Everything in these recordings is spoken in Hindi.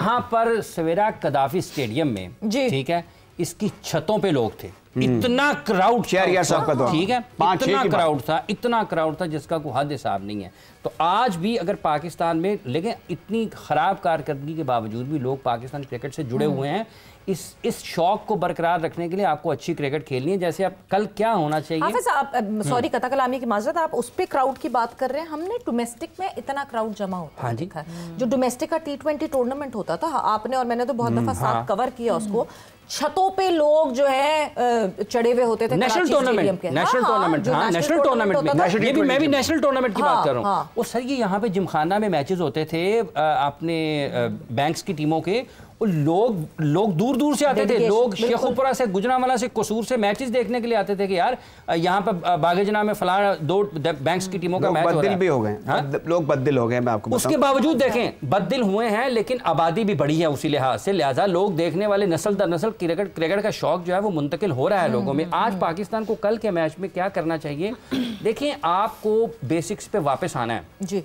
यहाँ पर सवेरा कदाफी स्टेडियम में, ठीक है, इसकी छतों पे लोग थे, इतना क्राउड, ठीक है, इतना क्राउड था जिसका कोई हद हिसाब नहीं है। तो आज भी अगर पाकिस्तान में, लेकिन इतनी खराब कारकर्दगी के बावजूद भी लोग पाकिस्तान क्रिकेट से जुड़े हुए हैं। इस शौक को बरकरार रखने के लिए आपको अच्छी क्रिकेट खेलनी है। जैसे आप कल क्या होना चाहिए, हाफिज आप सॉरी कथा कलामी की माजरत, आप उस पे क्राउड की बात कर रहे हैं, हमने डोमेस्टिक में इतना क्राउड जमा होता है देखा है। जो डोमेस्टिक का T20 टूर्नामेंट होता था, आपने और मैंने तो बहुत दफा साथ कवर किया उसको, छतों पे लोग जो है चढ़े हुए होते थे। नेशनल टूर्नामेंट, नेशनल टूर्नामेंट में, ये भी मैं भी नेशनल टूर्नामेंट की बात कर रहा हूँ। वो सर ये यहाँ पे जिमखाना में मैचेस होते थे अपने बैंक्स की टीमों के, लोग दूर दूर से आते थे, लोग शेखुपुरा से, गुजरांवाला से, कसूर से मैचेस देखने के लिए आते थे कि यार यहाँ पर बागेजना में फलाना 2 बैंक्स की टीमों का मैच हो रहा है। भी हो गए, लोग बददिल हो गए, मैं आपको उसके बावजूद देखें बददिल हुए हैं, लेकिन आबादी भी बढ़ी है उसी लिहाज से, लिहाजा लोग देखने वाले नस्ल दर नस्ल क्रिकेट का शौक जो है वो मुंतकिल हो रहा है लोगों में। आज पाकिस्तान को कल के मैच में क्या करना चाहिए, देखिए आपको बेसिक्स पे वापस आना है जी।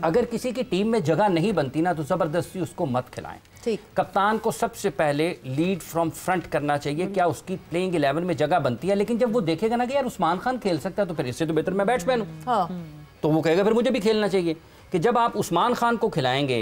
अगर किसी की टीम में जगह नहीं बनती ना तो जबरदस्ती उसको मत खिलाएं। कप्तान को सबसे पहले लीड फ्रॉम फ्रंट करना चाहिए, क्या उसकी प्लेइंग 11 में जगह बनती है। लेकिन जब वो देखेगा ना कि यार उस्मान खान खेल सकता है तो फिर इससे तो बेहतर मैं बैट्समैन हूं, तो वो कहेगा फिर मुझे भी खेलना चाहिए। कि जब आप उस्मान खान को खिलाएंगे,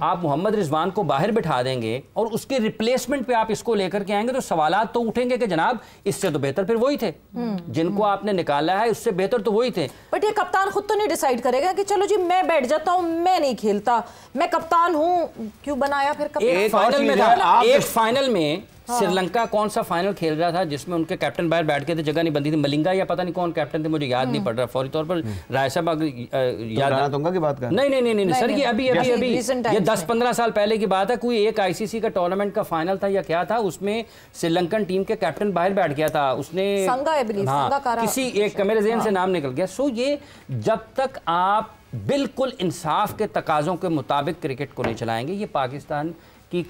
आप मोहम्मद रिजवान को बाहर बिठा देंगे और उसके रिप्लेसमेंट पे आप इसको लेकर के आएंगे तो सवालात तो उठेंगे कि जनाब इससे तो बेहतर फिर वही थे जिनको आपने निकाला है, उससे बेहतर तो वही थे। बट ये कप्तान खुद तो नहीं डिसाइड करेगा कि चलो जी मैं बैठ जाता हूं, मैं नहीं खेलता, मैं कप्तान हूं, क्यों बनाया फिर कप्तान? एक फाइनल में था, एक फाइनल में श्रीलंका कौन सा फाइनल खेल रहा था जिसमें उनके कैप्टन बाहर बैठ के थे, जगह नहीं बनती थी, मलिंगा या पता नहीं कौन कैप्टन थे, मुझे याद नहीं पड़ रहा फौरी तौर पर। राय साहब याद की बात कर नहीं सर, ये अभी ये 10-15 साल पहले की बात है। कोई एक ICC का टूर्नामेंट का फाइनल था या क्या था, उसमें श्रीलंकन टीम के कैप्टन बाहर बैठ गया था, उसने किसी एक मेरे ज़हन से नाम निकल गया। सो ये जब तक आप बिल्कुल इंसाफ के तकाजों के मुताबिक क्रिकेट को नहीं चलाएंगे, ये पाकिस्तान कि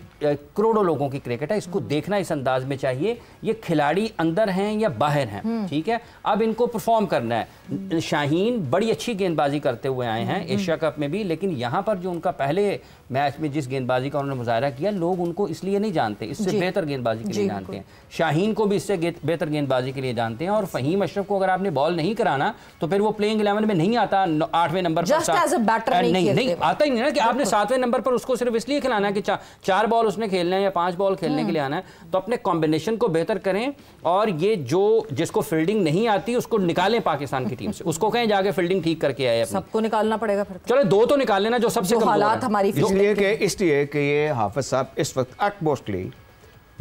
करोड़ों लोगों की क्रिकेट है, इसको देखना इस अंदाज में चाहिए। ये खिलाड़ी अंदर हैं या बाहर हैं, ठीक है, अब इनको परफॉर्म करना है। शाहीन बड़ी अच्छी गेंदबाजी करते हुए आए हैं एशिया कप में भी, लेकिन यहाँ पर जो उनका पहले मैच में जिस गेंदबाजी का उन्होंने मुजाहरा किया, लोग उनको इसलिए नहीं जानते, इससे बेहतर गेंदबाजी के लिए जानते हैं। शाहीन को भी इससे बेहतर गेंदबाजी के लिए जानते हैं। और फहीम अशरफ को अगर आपने बॉल नहीं कराना तो फिर वो प्लेइंग 11 में नहीं आता, 8वें नंबर पर नहीं आता ही नहीं ना, कि आपने 7वें नंबर पर उसको सिर्फ इसलिए खिलाना है कि 4 बॉल उसने खेलना है या 5 बॉल खेलने के लिए आना है। तो अपने कॉम्बिनेशन को बेहतर करें और ये जो जिसको फील्डिंग नहीं आती उसको निकालें पाकिस्तान की टीम से, उसको कहें जाके फील्डिंग ठीक करके आए। सबको निकालना पड़ेगा फिर, चलो 2 तो निकाल लेना जो सबसे कम हालात हमारी, इसलिए कि ये हाफिज साहब इस वक्त अटमोस्टली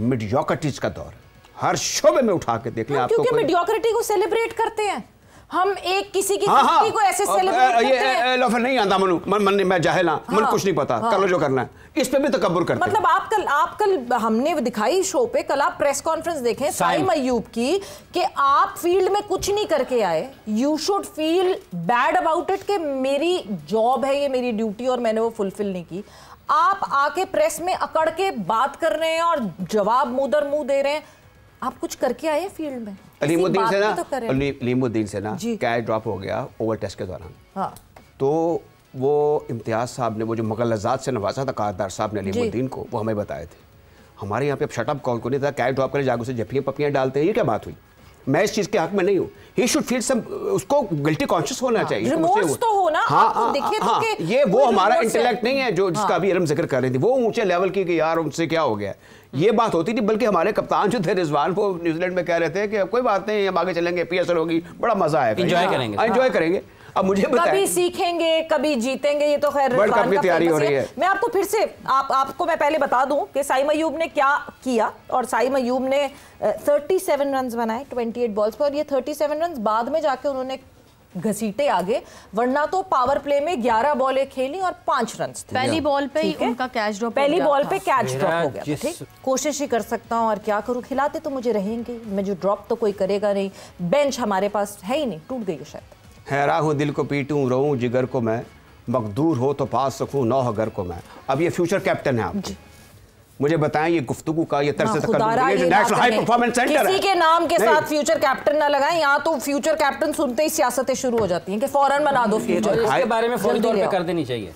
मिडियोक्रिटीज का दौर, हर शोबे में उठा के देख लें आपको, क्योंकि मिडियोक्रिटी को सेलिब्रेट करते हैं हम, एक किसी की सख्ती को ऐसे सेलिब्रेट करते हैं। ये लोफर नहीं आता मनु, मैं जाहिल हां, मन कुछ नहीं पता, कर लो जो करना है, इस पे भी तकब्बुर करते हैं। मतलब आप कल हमने दिखाई शो पे, कल आप प्रेस कॉन्फ्रेंस देखें साइम अय्यूब की, कि आप फील्ड में कुछ नहीं करके आए, you should feel bad about it कि मेरी जॉब है, ये मेरी ड्यूटी और मैंने वो फुलफिल नहीं की। आप आके प्रेस में अकड़ के बात कर रहे हैं और जवाब मुंह मुंह दे रहे हैं। आप कुछ करके आए फील्ड में? अलीमुद्दीन से ना कैच ड्रॉप हो गया ओवर टेस्ट के दौरान, तो वो इम्तियाज साहब ने वो जो मुगलजात से नवाजा था कारदार साहब ने अलीमुद्दीन को, वो हमें बताए थे। हमारे यहाँ पे शटअप कॉल को नहीं था, कैच ड्रॉप करे जागो से जफियाँ पपियाँ डालते हैं, ये क्या बात हुई? मैं इस चीज के हक में नहीं हूँ। ही शुड फील सम, उसको गिल्टी कॉन्शियस होना चाहिए, रिमोर्स तो हो ना। ये वो हमारा इंटेलेक्ट नहीं है जो जिसका अभी इरम जिक्र कर रही थी, वो ऊंचे लेवल की कि यार उनसे क्या हो गया, ये बात होती थी। बल्कि हमारे कप्तान जो थे रिजवान, वो न्यूजीलैंड में कह रहे थे कि कोई बात नहीं, हम आगे चलेंगे, PSL होगी, बड़ा मजा आएगा, एंजॉय करेंगे। अब मुझे कभी सीखेंगे कभी जीतेंगे, ये तो खैर वर्ल्ड कप की तैयारी हो रही है। मैं आपको फिर से आपको मैं पहले बता दूं कि साइम अय्यूब ने क्या किया, और साइम अय्यूब ने 37 रन बनाए 28 बॉल्स पर, और ये 37 रन बाद में जाके उन्होंने घसीटे आगे, वरना तो पावर प्ले में 11 बॉलें खेली और 5 रन थे। पहली बॉल पे ही उनका कैच ड्रॉप, पहली बॉल पे कैच ड्रॉप हो गया। ठीक, कोशिश ही कर सकता हूँ और क्या करूँ, खिलाते तो मुझे रहेंगे, मैं जो ड्रॉप तो कोई करेगा नहीं, बेंच हमारे पास है ही नहीं, टूट गई है शायद। हैरा हूँ दिल को पीटूं, रोऊं जिगर को मैं, मकदूर हो तो पास सकूं नौह घर को मैं। अब ये फ्यूचर कैप्टन है आप, मुझे बताएं ये गुफ्तगू का ये तर्ज नेशनल हाई परफॉर्मेंस सेंटर किसी के नाम के साथ फ्यूचर कैप्टन ना लगाएं। यहाँ तो फ्यूचर कैप्टन सुनते ही सियासतें शुरू हो जाती हैं कि फौरन बना दो फ्यूचर, इसके बारे में फौरी तौर पे कर देनी चाहिए।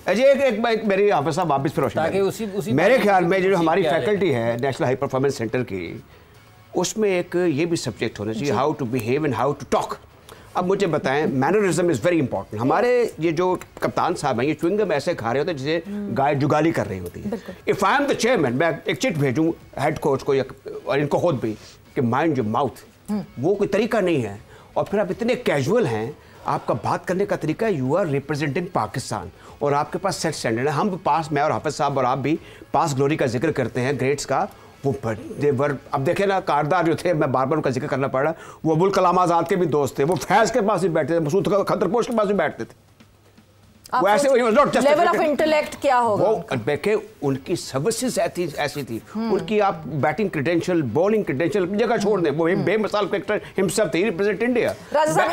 एक मेरी हाफिज साहब वापस फिर ताकि उसी मेरे ख्याल में जो हमारी फैकल्टी है नेशनल हाई परफॉर्मेंस सेंटर की, उसमें एक ये भी सब्जेक्ट होना चाहिए, how to behave and how to talk. अब मुझे बताएं, मैनरिज्म इज़ वेरी इंपॉर्टेंट। हमारे ये जो कप्तान साहब हैं ये च्युइंगम ऐसे खा रहे होते हैं जैसे गाय जुगाली कर रही होती है। If I am the chairman, मैं एक चिट भेजूँ हेड कोच को और इनको खुद भी कि माइंड योर माउथ, वो कोई तरीका नहीं है। और फिर आप इतने कैजुअल हैं, आपका बात करने का तरीका, यू आर रिप्रेजेंटिंग पाकिस्तान और आपके पास सेट स्टैंडर्ड है। हम पास, मैं और हाफिज साहब और आप भी पास ग्लोरी का जिक्र करते हैं, ग्रेड्स का, वो अब देखे ना कारदार जो थे, मैं बार बार उनका जिक्र करना पड़ा, वो अबुल कलाम आज़ाद के भी दोस्त थे, वो फैज़ के पास भी बैठते थे, मसूद खतरपोश के पास भी बैठते थे। वो ऐसे लेवल ऑफ इंटेलेक्ट क्या होगा? वो देखे उनकी सर्विसेज ऐसी थी, उनकी आप बैटिंग क्रेडेंशियल, बॉलिंग क्रेडेंशियल जगह छोड़ दें, वो बेमिसाल क्रिकेटर हिमसेल्फ थे, रिप्रेजेंट इंडिया।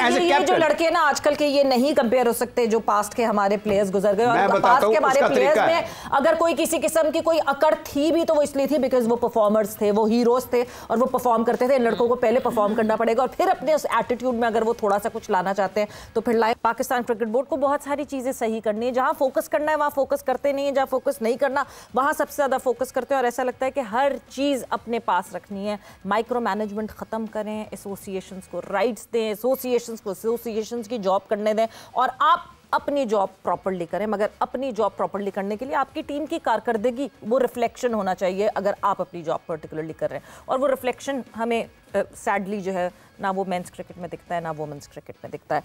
ये जो लड़के ना आजकल के, ये नहीं कंपेयर हो सकते जो पास्ट के हमारे प्लेयर्स गुजर गए। और पास्ट के हमारे प्लेयर्स में अगर कोई किसी किस्म की कोई अकड़ थी भी तो वो इसलिए थी बिकॉज वो परफॉर्मर्स थे, वो हीरोज थे और वो परफॉर्म करते थे। इन लड़कों को पहले परफॉर्म करना पड़ेगा और फिर अपने उस एटीट्यूड में अगर वो थोड़ा सा कुछ लाना चाहते हैं तो फिर लाए। पाकिस्तान क्रिकेट बोर्ड को बहुत सारी चीजें सही करनी है, जहां फोकस करना है वहां फोकस करते नहीं है, जहां फोकस नहीं करना वहां सबसे ज्यादा फोकस करते हैं। और ऐसा लगता है कि हर चीज अपने पास रखनी है। माइक्रो मैनेजमेंट खत्म करें, एसोसिएशंस को राइट्स दें, एसोसिएशंस को एसोसिएशंस की जॉब करने दें और आप अपनी जॉब प्रॉपर्ली करें। मगर अपनी जॉब प्रॉपर्ली करने के लिए आपकी टीम की कारकर्दगी वो रिफ्लेक्शन होना चाहिए अगर आप अपनी जॉब पर्टिकुलरली कर रहे हैं। और वो रिफ्लेक्शन हमें सैडली जो है ना वो मेंस क्रिकेट में दिखता है ना वुमेन्स क्रिकेट में दिखता है।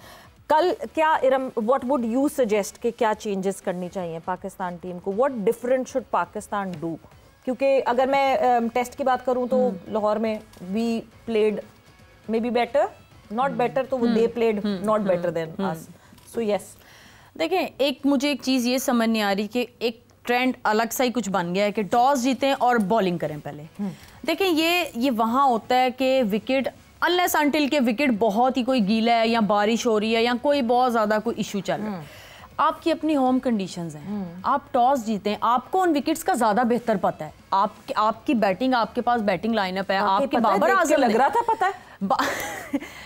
कल क्या Iram, what would you suggest कि क्या चेंजेस करनी चाहिए पाकिस्तान टीम को? What different should Pakistan do? क्योंकि अगर मैं टेस्ट की बात करूं तो लाहौर में we played may be better, not better, तो they played not better than us. So yes, देखें, एक मुझे एक चीज़ ये समझ नहीं आ रही कि एक ट्रेंड अलग सा ही कुछ बन गया है कि टॉस जीतें और बॉलिंग करें पहले। देखें, ये वहाँ होता है कि विकेट अनलेस अनटिल के विकेट बहुत ही कोई गीला है या बारिश हो रही है या कोई बहुत ज़्यादा कोई इशू चल रहा है, आपकी अपनी होम कंडीशंस हैं, आप टॉस जीतें, आपको उन विकेट्स का ज़्यादा बेहतर पता है। आपकी बैटिंग, आपके पास बैटिंग लाइनअप है, आपके बाबर आजम लग रहा था पता है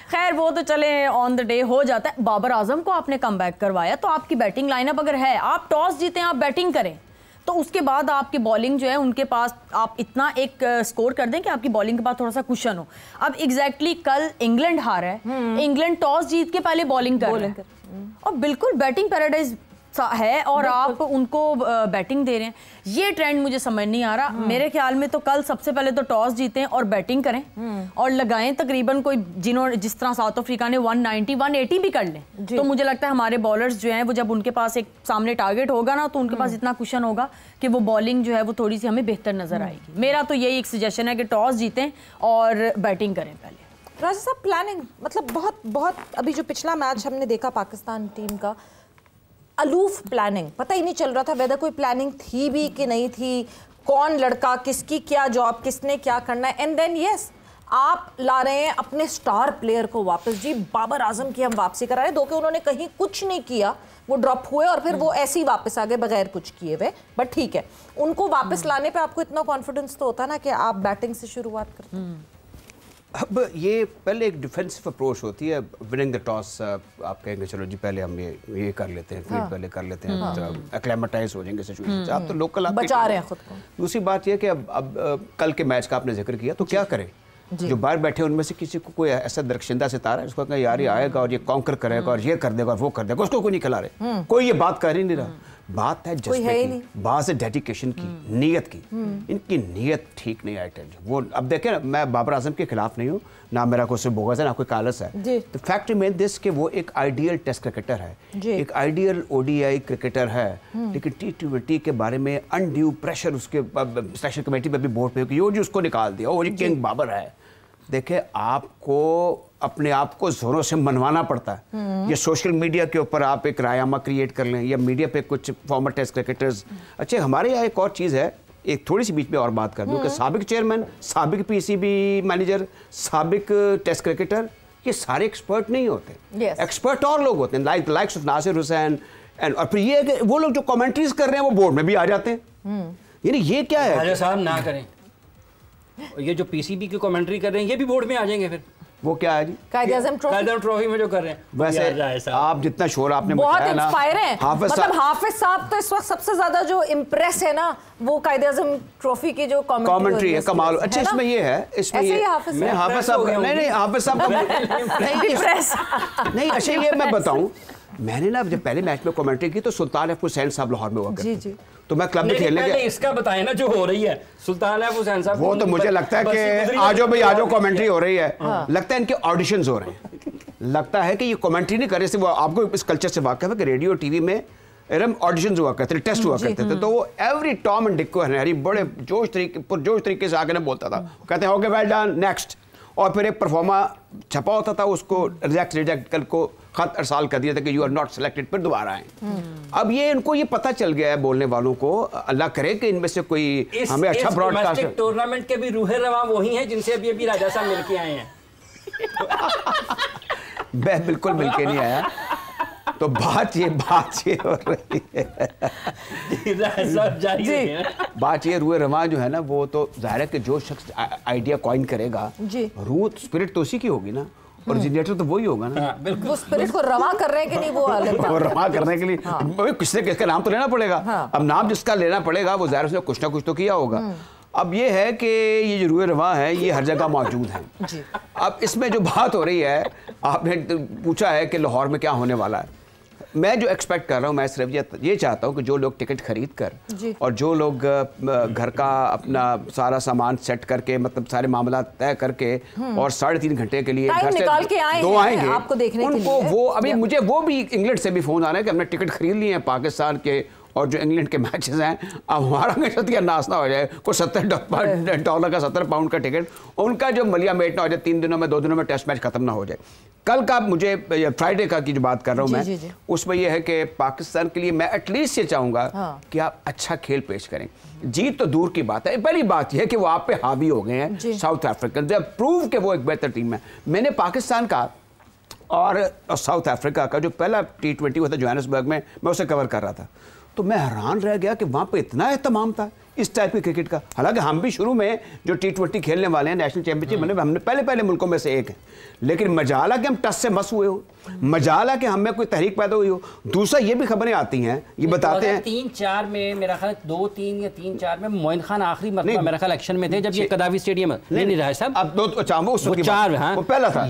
खैर वो तो चले ऑन द डे हो जाता है। बाबर आजम को आपने कम बैक करवाया तो आपकी बैटिंग लाइनअप अगर है, आप टॉस जीतें, आप बैटिंग करें, तो उसके बाद आपकी बॉलिंग जो है उनके पास आप इतना एक स्कोर कर दें कि आपकी बॉलिंग के पास थोड़ा सा कुशन हो। अब एग्जैक्टली कल इंग्लैंड हारा है, इंग्लैंड टॉस जीत के पहले बॉलिंग कर रहा है और बिल्कुल बैटिंग पैराडाइज है और आप उनको बैटिंग दे रहे हैं। ये ट्रेंड मुझे समझ नहीं आ रहा। मेरे ख्याल में तो कल सबसे पहले तो टॉस जीतें और बैटिंग करें और लगाएं तकरीबन कोई जिस तरह साउथ अफ्रीका ने 190 180 भी कर लें, तो मुझे लगता है हमारे बॉलर्स जो हैं वो जब उनके पास एक सामने टारगेट होगा ना तो उनके पास इतना कुशन होगा कि वो बॉलिंग जो है वो थोड़ी सी हमें बेहतर नजर आएगी। मेरा तो यही एक सजेशन है कि टॉस जीतें और बैटिंग करें पहले। राजा साहब, प्लानिंग मतलब बहुत अभी जो पिछला मैच हमने देखा पाकिस्तान टीम का, अलूफ प्लानिंग, पता ही नहीं चल रहा था वेदर कोई प्लानिंग थी भी कि नहीं थी, कौन लड़का किसकी क्या जॉब, किसने क्या करना है। एंड देन यस, आप ला रहे हैं अपने स्टार प्लेयर को वापस। जी, बाबर आजम की हम वापसी करा रहे हैं, दो कि उन्होंने कहीं कुछ नहीं किया, वो ड्रॉप हुए और फिर वो ऐसे ही वापस आ गए बगैर कुछ किए हुए, बट ठीक है। उनको वापस लाने पे आपको इतना कॉन्फिडेंस तो होता ना कि आप बैटिंग से शुरुआत करते हैं। अब ये पहले एक डिफेंसिव अप्रोच होती है, विनिंग द टॉस। आप कहेंगे चलो जी पहले हम ये कर लेते हैं, फील्ड पहले कर लेते हैं, तो एक्लेमेटाइज हो जाएंगे सिचुएशन से। आप तो लोकल आप बचा रहे हैं खुद को। दूसरी बात ये कि अब कल के मैच का आपने जिक्र किया, तो क्या करें? जो बाहर बैठे उनमें से किसी को कोई ऐसा दरख्शिंदा सितारा है उसको यार ये आएगा और ये कॉन्कर करेगा और ये कर देगा और वो कर देगा, उसको कोई नहीं खिला रहे, कोई ये बात कर ही नहीं रहा। बात है जज्बे की, बात है डेडिकेशन की, नीयत की। इनकी नीयत ठीक नहीं आई टेल। वो अब देखें ना, मैं बाबर आजम के खिलाफ नहीं हूँ, ना मेरा कोई बोगस है ना कोई कालस है। द फैक्ट रिमेन दिस कि वो एक आइडियल टेस्ट क्रिकेटर है, एक आइडियल ओडीआई क्रिकेटर है, लेकिन T20 के बारे में अनड्यू प्रेशर उसके सिलेक्शन कमेटी पे भी बोर्ड पे यो जी उसको निकाल दिया, वो जी किंग बाबर है। देखे, आपको अपने आप को जोरों से मनवाना पड़ता है। ये सोशल मीडिया के ऊपर आप एक रायनामा क्रिएट कर लें या मीडिया पे कुछ फॉर्मर टेस्ट क्रिकेटर्स। अच्छा, हमारे यहाँ एक और चीज़ है, एक थोड़ी सी बीच में और बात कर दूं कि साबिक चेयरमैन, साबिक पीसीबी मैनेजर, साबिक टेस्ट क्रिकेटर, ये सारे एक्सपर्ट नहीं होते। एक्सपर्ट और लोग होते हैं, लाइक्स ऑफ नासिर हुसैन। और फिर ये वो लोग जो कमेंट्रीज कर रहे हैं वो बोर्ड में भी आ जाते हैं। यानी ये क्या है? राजा साहब ना करें, ये जो पीसीबी की कमेंट्री कर रहे हैं ये भी बोर्ड में आ जाएंगे फिर। वो क्या है जी? कायदे-ए-आज़म ट्रॉफी में जो कर रहे हैं। वैसे आप जितना शोर आपने बहुत इंस्पायर है, मतलब हाफिज साहब तो इस वक्त सबसे ज्यादा जो इम्प्रेस है ना वो कायदे-ए-आज़म ट्रॉफी की जो कमेंट्री है, कमाल। अच्छा इसमें ये है, इसमें ये मैं हाफिज साहब नहीं हाफिज साहब नहीं, अच्छा ये मैं बताऊं, मैंने ना जब पहले मैच में कमेंट्री की तो सुल्तान एफ हुसैन साहब लाहौर में हुआ करते थे, तो मैं क्लब में खेलने के इसका बताएं ना जो हो रही है सुल्तान एफ हुसैन साहब, वो तो मुझे लगता है कि आजो भाई आजो कमेंट्री हो रही है, लगता है इनके ऑडिशंस हो रहे हैं, लगता है कि ये कमेंट्री नहीं कर रहे। वो आपको इस कल्चर से वाकिफ है कि रेडियो टीवी में ऑडिशंस हुआ करते थे, टेस्ट हुआ करते थे, तो वो एवरी टॉम एंड डिक को हरी बड़े पुरजोश तरीके से आके ना बोलता था, कहते हैं ओके वेल डन नेक्स्ट, और फिर एक परफॉर्मा छपा होता था, उसको रिजेक्ट कल को खत अरसाल कर दिया था कि यू आर नॉट सिलेक्टेड, फिर दोबारा आए। अब ये इनको ये पता चल गया है बोलने वालों को, अल्लाह करे कि इनमें से कोई हमें अच्छा ब्रॉडकास्ट। टूर्नामेंट के भी रूहे रवा वही हैं जिनसे अभी राजा साहब मिलके आए हैं। मैं बिल्कुल मिलके नहीं आया, तो बात ये हो रही है बात ये रूह रवां जो है ना, वो तो जाहिर है कि जो शख्स आइडिया कॉइन करेगा रूह स्पिरिट तो उसी की होगी ना, ओरिजिनेटर तो वही होगा ना। वो स्पिरिट को रवा कर रहे हैं कि नहीं वो अलग बात है। वो रवा करने के लिए किसका नाम तो लेना पड़ेगा। अब नाम जिसका लेना पड़ेगा वो जाहिर है कुछ ना कुछ तो किया होगा। अब ये है कि ये जो रूह रवां है ये हर जगह मौजूद है। अब इसमें जो बात हो रही है, आपने पूछा है कि लाहौर में क्या होने वाला है, मैं जो एक्सपेक्ट कर रहा हूँ, मैं सिर्फ ये चाहता हूँ कि जो लोग टिकट खरीद कर और जो लोग घर का अपना सारा सामान सेट करके, मतलब सारे मामला तय करके और 3.5 घंटे के लिए घर से दो आएंगे आपको देखने के लिए, वो अभी मुझे वो भी इंग्लैंड से भी फोन आ रहा है कि हमने टिकट खरीद लिए हैं पाकिस्तान के और जो इंग्लैंड के मैचेस हैं, अब हमारा क्या नाश ना हो जाए, कोई $70 का 70 पाउंड का टिकट, उनका जो मलिया मेट ना हो जाए, 3 दिनों में 2 दिनों में टेस्ट मैच खत्म ना हो जाए। कल का मुझे फ्राइडे का की जो बात कर रहा हूँ मैं, उसमें यह है कि पाकिस्तान के लिए मैं एटलीस्ट ये चाहूँगा कि आप अच्छा खेल पेश करें। जीत तो दूर की बात है, पहली बात यह है कि वो आप पे हावी हो गए हैं साउथ अफ्रीकन, जब प्रूव के वो एक बेहतर टीम है। मैंने पाकिस्तान का और साउथ अफ्रीका का जो पहला T20 हुआ था जोहानिसबर्ग में, मैं उसे कवर कर रहा था, तो मैं हैरान रह गया कि वहाँ पे इतना एहतमाम था इस टाइप के क्रिकेट का। हालांकि हम भी शुरू में जो T20 खेलने वाले हैं नेशनल चैंपियनशिप में हमने पहले मुल्कों में से एक है, लेकिन मजाला कि हम टस से मस हुए हो, मजाला कि हमें कोई तहरीक पैदा हुई हो। दूसरा ये भी खबरें आती हैं, ये बताते हैं 3-4 में मेरा ख्याल 2-3 या 3-4 में मोइन खान आखिरी मरतबा मेरा ख्याल एक्शन में थे जब ये कदावी स्टेडियम नहीं रहा साहब, अब 2 चार वो पहला था।